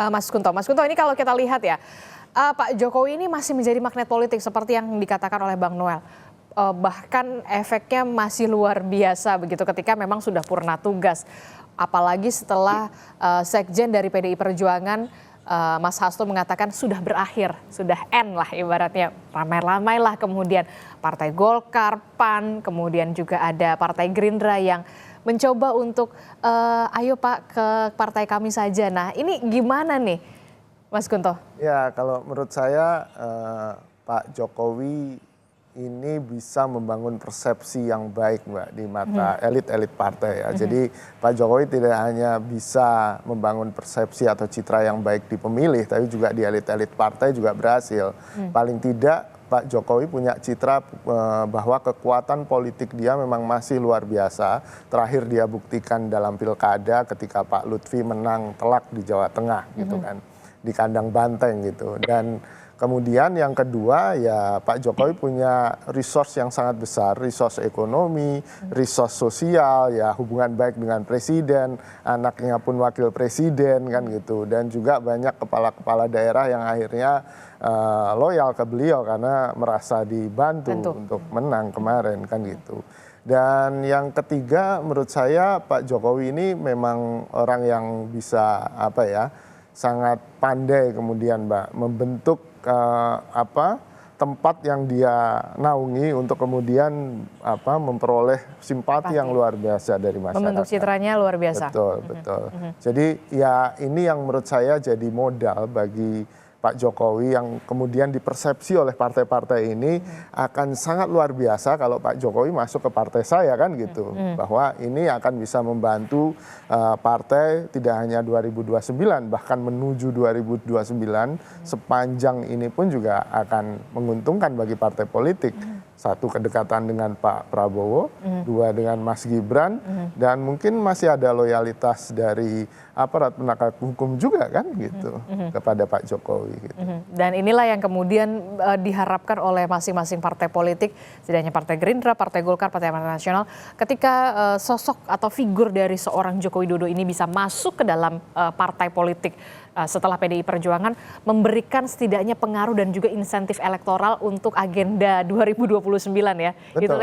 Mas Kunto ini kalau kita lihat ya, Pak Jokowi ini masih menjadi magnet politik seperti yang dikatakan oleh Bang Noel. Bahkan efeknya masih luar biasa begitu ketika memang sudah purna tugas. Apalagi setelah sekjen dari PDI Perjuangan, Mas Hasto mengatakan sudah berakhir, sudah end lah ibaratnya. Ramai-ramai lah kemudian Partai Golkar, PAN, kemudian juga ada Partai Gerindra yang mencoba untuk ayo Pak ke partai kami saja. Nah ini gimana nih Mas Kunto? Ya kalau menurut saya Pak Jokowi ini bisa membangun persepsi yang baik Mbak di mata elit-elit partai ya. Jadi Pak Jokowi tidak hanya bisa membangun persepsi atau citra yang baik di pemilih, tapi juga di elit-elit partai juga berhasil. Paling tidak Pak Jokowi punya citra bahwa kekuatan politik dia memang masih luar biasa. Terakhir dia buktikan dalam pilkada ketika Pak Lutfi menang telak di Jawa Tengah gitu kan, di kandang banteng gitu. Dan kemudian yang kedua ya Pak Jokowi punya resource yang sangat besar, resource ekonomi, resource sosial, ya hubungan baik dengan presiden, anaknya pun wakil presiden kan gitu. Dan juga banyak kepala-kepala daerah yang akhirnya loyal ke beliau karena merasa dibantu untuk menang kemarin kan gitu. Dan yang ketiga menurut saya Pak Jokowi ini memang orang yang bisa sangat pandai kemudian Mbak membentuk tempat yang dia naungi untuk kemudian memperoleh simpati yang luar biasa dari masyarakat. Membentuk citranya luar biasa. Betul. Jadi ya ini yang menurut saya jadi modal bagi Pak Jokowi yang kemudian dipersepsi oleh partai-partai ini akan sangat luar biasa kalau Pak Jokowi masuk ke partai saya kan gitu. Bahwa ini akan bisa membantu partai tidak hanya 2029 bahkan menuju 2029 sepanjang ini pun juga akan menguntungkan bagi partai politik. Satu, kedekatan dengan Pak Prabowo, dua, dengan Mas Gibran, dan mungkin masih ada loyalitas dari aparat penegak hukum juga kan gitu kepada Pak Jokowi. Gitu. Dan inilah yang kemudian diharapkan oleh masing-masing partai politik, setidaknya Partai Gerindra, Partai Golkar, Partai Amanat Nasional, ketika sosok atau figur dari seorang Joko Widodo ini bisa masuk ke dalam partai politik setelah PDI Perjuangan, memberikan setidaknya pengaruh dan juga insentif elektoral untuk agenda 2029 ya. Betul.